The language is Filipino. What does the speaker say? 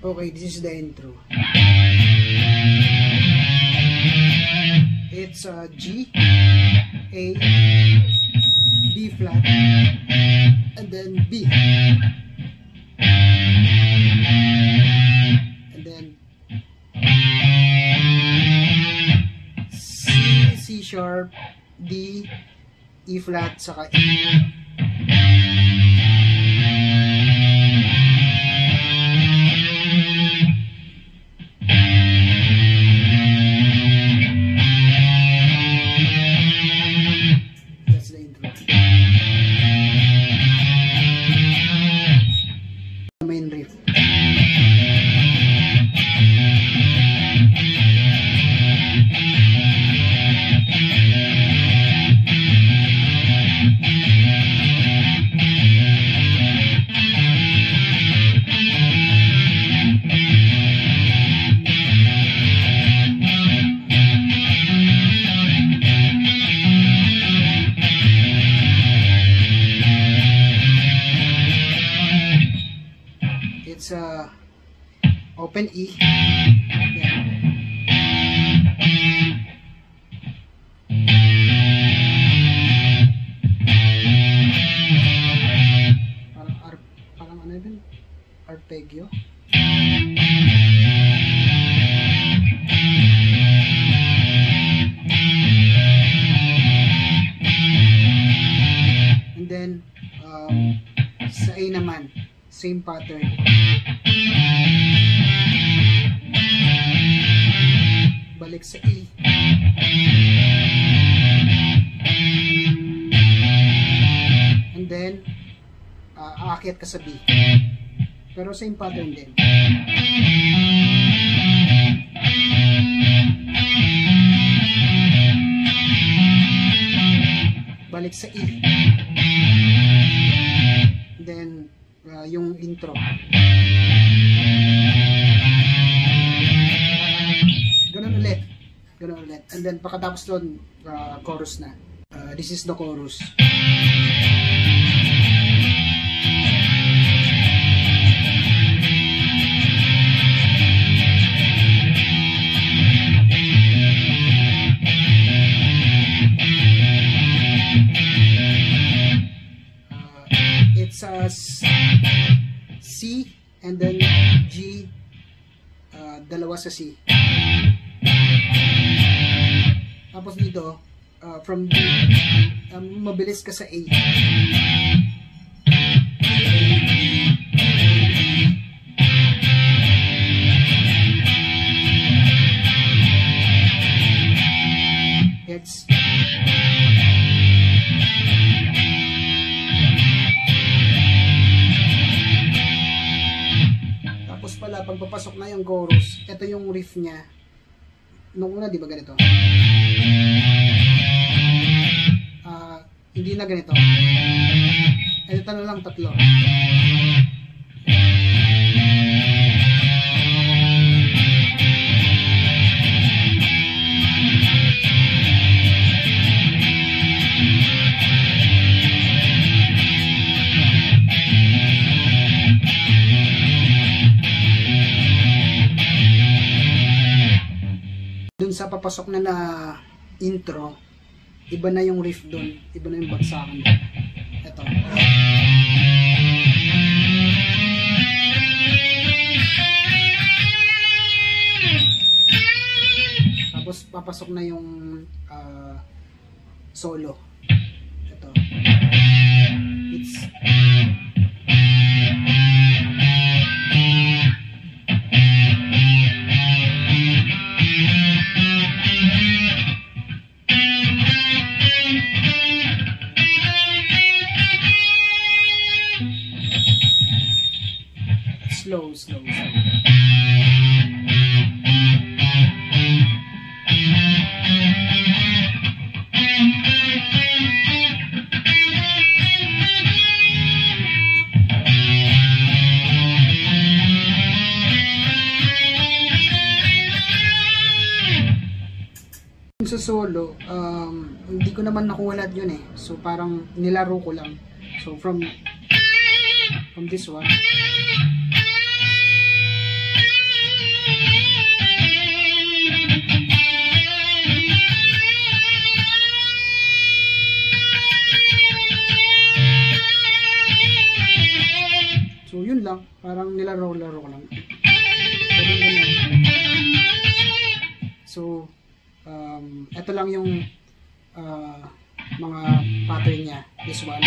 Okay, this is the intro. It's G, A, B flat, and then B, and then C, C sharp, D, E flat, saka E. Main riff. It's open E. Yeah. Parang ano yun? Arpeggio. And then sa A naman, same pattern. Balik sa E. And then aakyat ka sa B. Pero same pattern din. Balik sa E. And then yung intro. Ganun ulit. And then pagkatapos doon, chorus na. This is the chorus. It's C and then G, dalawa sa C. Tapos dito, from D, mabilis ka sa A. It's tapos pala, pag papasok na yung chorus, ito yung riff niya. Nung una, di ba ganito? Hindi na ganito. Ito na lang tatlo. Dun sa papasok na intro, iba na yung riff dun, iba na yung bagsakan dun. Ito. Tapos papasok na yung solo. Ito. It's slow. Sa solo, hindi ko naman nakuha lahat yun eh. So parang nilaro ko lang. So from this one, So, yun lang. Parang nilaro-laro ko lang. Pwede ganun. So, ito lang yung mga pattern niya. This one.